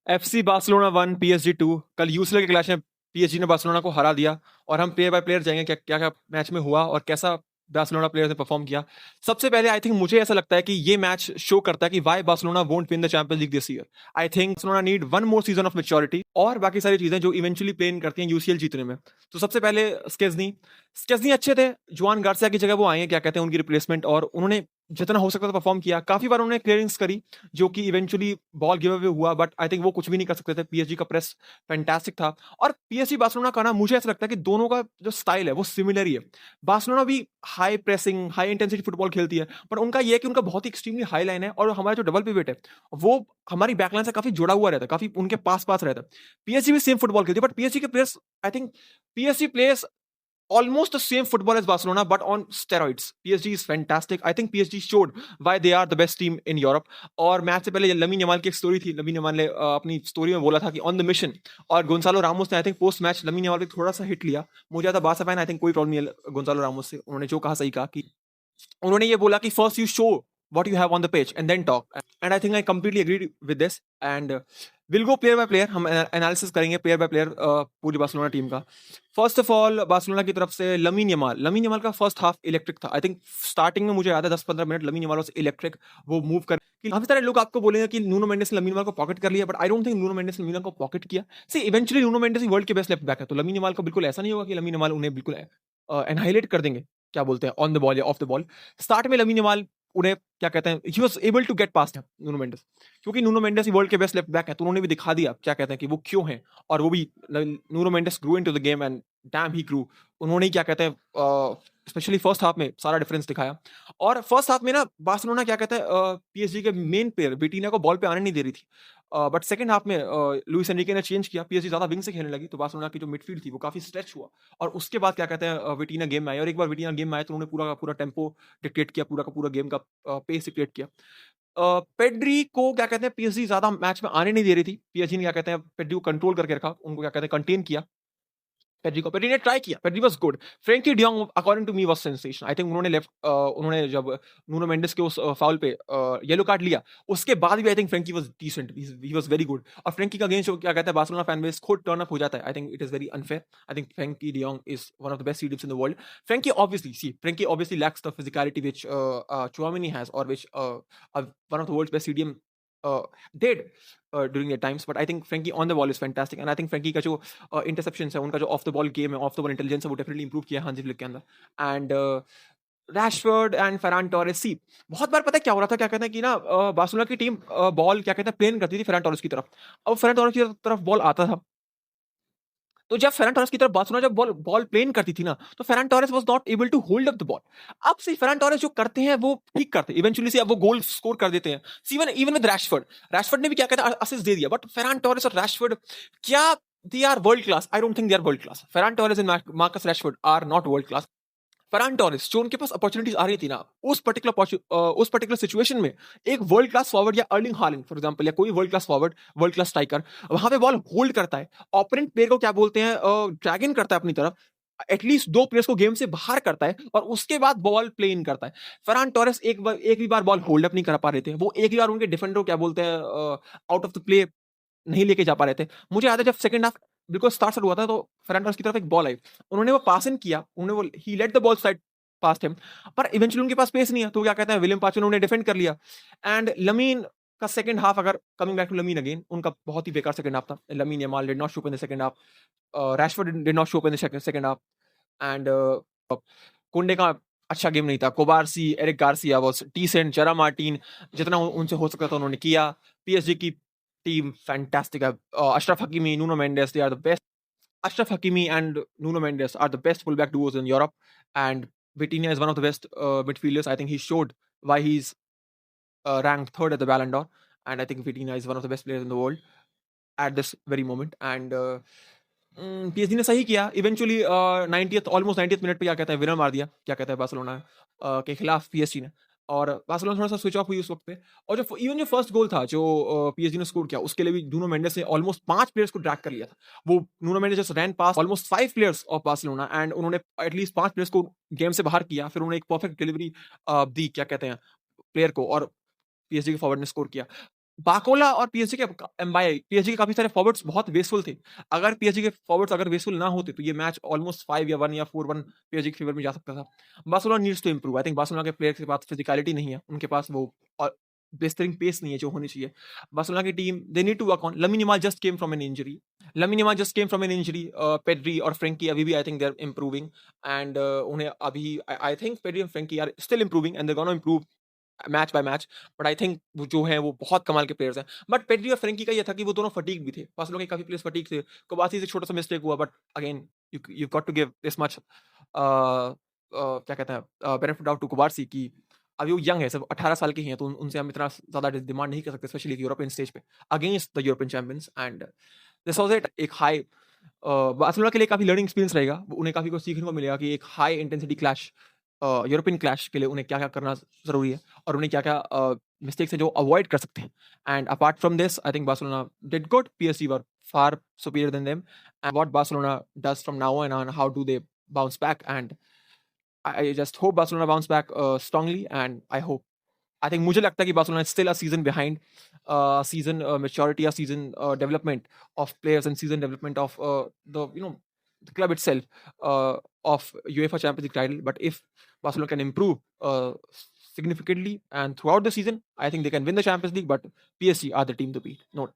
FC Barcelona 1 PSG 2। कल UCL के clash में पीएसजी ने बार्सिलोना को हरा दिया। और हम प्लेयर बाय प्लेयर जाएंगे क्या क्या क्या मैच में हुआ और कैसा बार्सिलोना प्लेयर्स ने परफॉर्म किया। सबसे पहले आई थिंक मुझे ऐसा लगता है कि ये मैच शो करता है कि why Barcelona won't win the champions league this year. I think Barcelona need one more season of maturity और बाकी सारी चीजें जो इवेंचुअली प्ले इन करती हैं यूसीएल जीतने में। तो सबसे पहले स्केज़नी स्केज़नी अच्छे थे। जुआन गार्सिया की जगह वो आए हैं, क्या कहते हैं, उनकी रिप्लेसमेंट, और उन्होंने जितना हो सकता था परफॉर्म किया। काफी बार उन्होंने क्लियरिंग्स करी जो कि इवेंचुअली बॉल गिव अवे हुआ, बट आई थिंक वो कुछ भी नहीं कर सकते थे। पीएसजी का प्रेस फैंटास्टिक था। और पीएसजी बार्सिलोना का ना, मुझे ऐसा लगता है कि दोनों का जो स्टाइल है वो सिमिलर ही है। बार्सिलोना भी high pressing high intensity football खेलती है, पर उनका ये है कि उनका बहुत ही एक्सट्रीमली हाई लाइन है और हमारा जो डबल पिवट है वो हमारी बैकलाइन से काफी जुड़ा हुआ रहता है, काफी उनके पास पास रहता है। पीएसजी भी सेम फुटबॉल खेलती है, बट पीएसजी के players, I think PSG players almost the same football as Barcelona, but on steroids. PSG is fantastic. I think PSG showed why they are the best team in Europe. और match से पहले lamin Yamal की एक story थी। Lamin Yamal ने अपनी story में बोला था कि ऑन द मिशन, और गोंसालो रामोस ने I think post match Lamine Yamal पे थोड़ा सा हिट लिया। मुझे आता बारसा फैन, आई थिंक कोई प्रॉब्लम नहीं है गोंसालो रामोस से। उन्होंने जो कहा सही कहा कि उन्होंने ये बोला कि first you show what you have on the pitch and then talk, and I think I completely agree with this, and we'll go player by player। हम एनालिसिस करेंगे player by player पूरी बार्सिलोना टीम का। First of all Barcelona की तरफ से lamin Yamal का first half electric था। I think starting में मुझे याद है 10-15 मिनट लमीन यमाल इलेक्ट्रिक, वो मूव कर कि काफी सारे लोग आपको बोलेंगे कि नूनो मेंडेस ने लमीन यमाल को पॉकेट कर लिया, but I don't think Nuno Mendes ने लमीन यमाल को पॉकेट किया। सी इवेंचुअली नूनो मेंडेस ही वर्ल्ड के बेस्ट लेफ्ट बैक है, तो लमीन यमाल को बिल्कुल ऐसा नहीं होगा कि लमीन यमाल उन्हें बिल्कुल एनहाइलेट कर देंगे, क्या बोलते हैं, ऑन द बॉल या ऑफ द बॉल। स्टार्ट में लमीन यमाल उन्हें, क्या कहते हैं, he was able to get past Nuno Mendes, क्योंकि नूनो मेंडेस ही वर्ल्ड के बेस्ट लेफ्ट बैक है, तो उन्होंने भी दिखा दिया, क्या कहते हैं, कि वो क्यों है। और वो भी Nuno Mendes grew into the game and damn he grew. उन्होंने ही, क्या कहते हैं, स्पेशली फर्स्ट हाफ में सारा डिफरेंस दिखाया। और फर्स्ट हाफ में ना बार्सिलोना, क्या कहते हैं, पीएसजी के मेन प्लेयर विटीना को बॉल पे आने नहीं दे रही थी, बट सेकंड हाफ में लुइस एनरिके ने चेंज किया, पीएसजी ज्यादा विंग से खेलने लगी, तो बार्सिलोना की जो मिडफील्ड थी वो काफी स्ट्रेच हुआ। और उसके बाद, क्या कहते हैं, विटीना गेम में आए, और एक बार विटीना गेम में आए तो उन्होंने पूरा का पूरा टेम्पो डिक्टेट किया, पूरा का पूरा गेम का पेस डिक्टेट किया। पेड्री को, क्या कहते हैं, पीएसजी ज्यादा मैच में आने नहीं दे रही थी। पीएसजी ने, क्या कहते हैं, पेड्री को कंट्रोल करके रखा, उनको, क्या कहते हैं, कंटेन किया। पेड्री ने ट्राई किया, Pedri was good. Frenkie de Jong according to me was sensation. I think उन्होंने उन्होंने जब नूनो मेंडेस के उस फाउल पे येलो कार्ड लिया, उसके बाद भी I think Frenkie was decent, he was very good. और फ्रैंकी का अगेंस्ट, क्या कहते हैं, बार्सिलोना फैन बेस खुद टर्न अप हो जाता है। I think it is very unfair. I think Frenkie de Jong is one of the best CDMs in the world. Frenkie obviously lacks the physicality which Chouameni has, or which one of the world's best CDM did during their times, but I think Frankie on the ball is fantastic, and I think Frankie का जो interceptions है, उनका जो of the ball game है, of the ball intelligence है, वो definitely improve किया है हांजी फ्लिक के अंदर। And Rashford and Ferran Torres, सी बहुत बार पता है क्या हो रहा था, क्या कहते हैं कि ना, बार्सिलोना की टीम बॉल, क्या कहते हैं, प्लेन करती थी फेरान टोरेस की तरफ। अब फेरान टोरेस की तरफ बॉल आता था, तो जब फेरन टोरेस की तरफ बार्सिलोना जब बॉल बॉल प्लेन करती थी ना, तो Ferran Torres was not able to hold up the ball. अब से फेरन टोरेस जो करते हैं वो ठीक करते हैं, इवेंचुअली से अब वो गोल स्कोर कर देते हैं। इवन इवन विद रैशफोर्ड ने भी, क्या कहते हैं, असिस्ट दे दिया, बट फेरन टोरेस और रैशफोर्ड, क्या they are world class? I don't think they are world class. Ferran Torres and Marcus Rashford are not world class. Ferran Torres, जो उनके पास अपॉर्चुनिटीज आ रही थी ना, उस पर्टिकुलर सिचुएशन में एक वर्ल्ड क्लास फॉरवर्ड या अर्लिंग हालैंड फॉर एग्जांपल, या कोई world class forward, world class striker वहां पे बॉल होल्ड करता है, ऑपोनेंट प्लेयर को, क्या बोलते हैं, ड्रैग इन करता है अपनी तरफ, एटलीस्ट दो प्लेयर्स को गेम से बाहर करता है, और उसके बाद बॉल प्ले इन करता है। फरहान टोरेस एक भी बार बॉल होल्ड अप नहीं कर पा रहे थे, वो एक ही बार उनके डिफेंडर को, क्या बोलते हैं, आउट ऑफ द प्ले नहीं लेके जा पा रहे थे। मुझे याद है जब सेकंड हाफ बिल्कुल स्टार्ट हुआ था, तो फरहान टोरेस की तरफ एक बॉल आई, उन्होंने वो पास इन किया, उन्होंने वो ही let the ball slide past him, पर इवेंचुअली उनके पास स्पेस नहीं है, तो क्या कहते हैं, विलियम पाचो ने उन्हें डिफेंड कर लिया। एंड लमीन का सेकंड हाफ, अगर coming back to Lamine again, उनका बहुत ही बेकार सेकंड हाफ था। Lamine Yamal did not show up in the second half, Rashford did not show up in the second half, and Kounde का अच्छा game नहीं था। Cubarsi, Eric Garcia was decent, Gerard Martin जितना उनसे हो सकता था उन्होंने किया। पीएसजी की टीम फैंटास्टिक है। Achraf Hakimi, Nuno Mendes, they are the best. Ashraf Hakimi and Nuno Mendes are the best fullback duos in Europe, and Vitinha is one of the best midfielders. I think he showed why he's ranked third at the Ballon d'Or, and I think Vitinha is one of the best players in the world at this very moment. And PSG ने सही किया, eventually 90th almost 90th minute पे, क्या कहते हैं, winner मार दिया, क्या कहते हैं, बार्सिलोना के खिलाफ पीएसजी ने। और बार्सिलोना थोड़ा सा स्विच ऑफ हुई उस वक्त पे। और जो इवन जो फर्स्ट गोल था जो पीएसजी ने स्कोर किया, उसके लिए भी नूनो मेंडेस ने ऑलमोस्ट 5 प्लेयर्स को ड्रैग कर लिया था। वो Nuno Mendes just ran past almost 5 players of Barcelona, and उन्होंने एटलीस्ट 5 प्लेयर्स को गेम से बाहर किया, फिर उन्होंने एक परफेक्ट डिलीवरी दी, क्या कहते हैं, प्लेयर को, और पीएसजी के फॉरवर्ड ने स्कोर किया। बार्कोला और पीएसजी के एम्बाई पीएसजी के काफ़ी सारे फॉरवर्ड्स बहुत वेस्टफुल थे। अगर पीएसजी के फॉरवर्ड्स अगर वेस्टफुल ना होते, तो ये मैच ऑलमोस्ट 5 या 1 या 4-1 पीएसजी के फेवर में जा सकता था। Barcelona needs to improve. I think Barcelona के प्लेयर्स के पास फिजिकैलिटी नहीं है, उनके पास वो बेहतरीन पेस नहीं है जो होनी चाहिए। बार्सिलोना की team they need to work on. Lamine Yamal just came from an injury. Pedri और फ्रैंकी अभी भी I think they are improving and उन्हें अभी I think Pedri and Frenkie are still improving and they gonna improve match by match. But I think वो जो है वो बहुत कमाल के प्लेयर्स हैं। बट पेड्री और फ्रेंकी का ये था कि वो दोनों फटीग भी थे। बार्सिलोना के काफी प्लेयर्स फटीग थे। कोबासी से छोटा सा मिस्टेक हुआ, but again you got to give this much क्या कहते हैं बेनिफिट आउट टू कुबारसी की अभी वो यंग है, सब 18 साल के ही हैं, तो उनसे हम इतना ज्यादा डिमांड नहीं कर सकते, स्पेशली यूरोपियन स्टेज पे against the European champions. And this was it. एक हाई बार्सिलोना के लिए काफी लर्निंग एक्सपीरियंस रहेगा। उन्हें काफी कुछ सीखने को मिलेगा कि एक high intensity clash European clash के लिए उन्हें क्या क्या करना जरूरी है और उन्हें क्या क्या मिस्टेक्स है जो अवॉइड कर सकते हैं। And apart from this I think Barcelona did good. PSG were far superior then them and what Barcelona does from now on how do they bounce back. And I just hope Barcelona bounce back strongly, and I think मुझे लगता है कि Barcelona is still a season behind, season maturity, a season development of players, and season development of the the club itself, of UEFA Champions League title. But if Barcelona can improve significantly and throughout the season, I think they can win the Champions League. But PSG are the team to beat. No